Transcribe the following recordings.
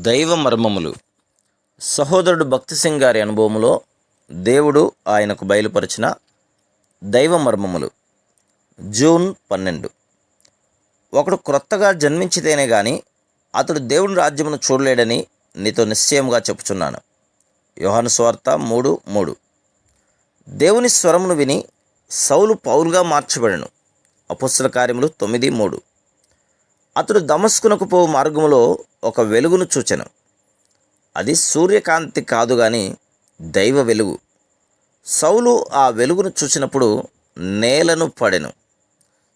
దైవ మర్మములు. సహోదరుడు భక్తి సింగ్ గారి అనుభవంలో దేవుడు ఆయనకు బయలుపరిచిన దైవ మర్మములు. జూన్ 12. ఒకడు క్రొత్తగా జన్మించితేనే గాని అతడు దేవుని రాజ్యమును చూడలేడని నీతో నిశ్చయముగా చెప్పుచున్నాను. యోహాను సువార్త 3:3. దేవుని స్వరమును విని సౌలు పౌలుగా మార్చబడెను. అపొస్తలుల కార్యములు 9:3. అతడు దమస్కునకు పోవు మార్గములో ఒక వెలుగును చూచెను. అది సూర్యకాంతి కాదు గాని దైవ వెలుగు. సౌలు ఆ వెలుగును చూచినప్పుడు నేలను పడెను.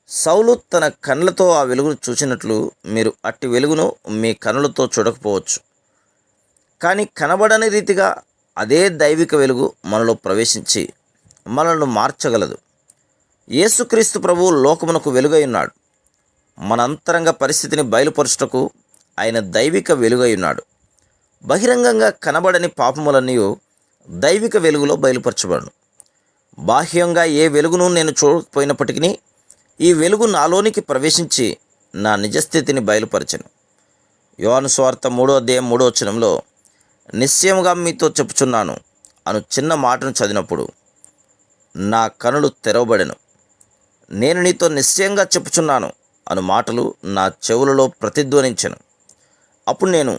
సౌలు తన కళ్ళతో ఆ వెలుగును చూచినట్లు మీరు అట్టి వెలుగును మీ కనులతో చూడకపోవచ్చు. కానీ కనబడని రీతిగా అదే దైవిక వెలుగు మనలో ప్రవేశించి మనల్ని మార్చగలదు. యేసుక్రీస్తు ప్రభువు లోకమునకు వెలుగై ఉన్నాడు. మన అంతరంగ పరిస్థితిని బయలుపరచుటకు ఆయన దైవిక వెలుగై ఉన్నాడు. బహిరంగంగా కనబడని పాపములన్నీ దైవిక వెలుగులో బయలుపరచబడును. బాహ్యంగా ఏ వెలుగును నేను చూడకపోయినప్పటికీ ఈ వెలుగు నాలోనికి ప్రవేశించి నా నిజస్థితిని బయలుపరచెను. యోహాను సువార్త 3:3 నిశ్చయముగా మీతో చెప్పుచున్నాను అను చిన్న మాటను చదివినప్పుడు నా కనులు తెరవబడెను. నేను నీతో నిశ్చయంగా చెప్పుచున్నాను అను మాటలు నా చెవులలో ప్రతిధ్వనించెను. అప్పుడు నేను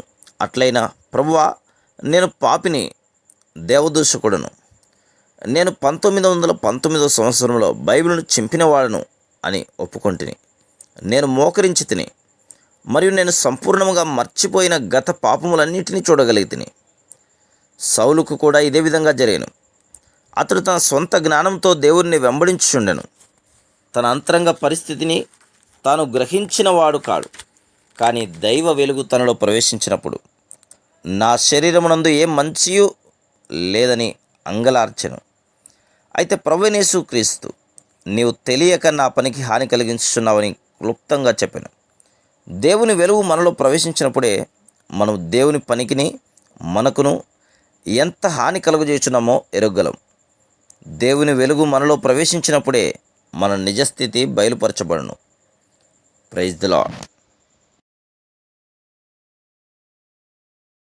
అట్లయినా ప్రభువా, నేను పాపిని, దేవదూషకుడను. నేను 1919 సంవత్సరంలో బైబిల్ను చింపినవాడను అని ఒప్పుకొంటిని. నేను మోకరించి తిని మరియు నేను సంపూర్ణముగా మర్చిపోయిన గత పాపములన్నిటినీ చూడగలిగితిని. సౌలుకు కూడా ఇదే విధంగా జరిగాను. అతడు తన సొంత జ్ఞానంతో దేవుడిని వెంబడించుచుండెను. తన అంతరంగ పరిస్థితిని తాను గ్రహించినవాడు కాడు. కానీ దైవ వెలుగు తనలో ప్రవేశించినప్పుడు నా శరీరమునందు ఏ మంచియు లేదని అంగలార్చెను. అయితే ప్రభువైన యేసుక్రీస్తు, నీవు తెలియక నా పనికి హాని కలిగించుచున్నావని క్లుప్తంగా చెప్పాను. దేవుని వెలుగు మనలో ప్రవేశించినప్పుడే మనం దేవుని పనికిని మనకును ఎంత హాని కలుగజేయుచున్నామో ఎరగలం. దేవుని వెలుగు మనలో ప్రవేశించినప్పుడే మన నిజస్థితి బయలుపరచబడును. Praise the lord.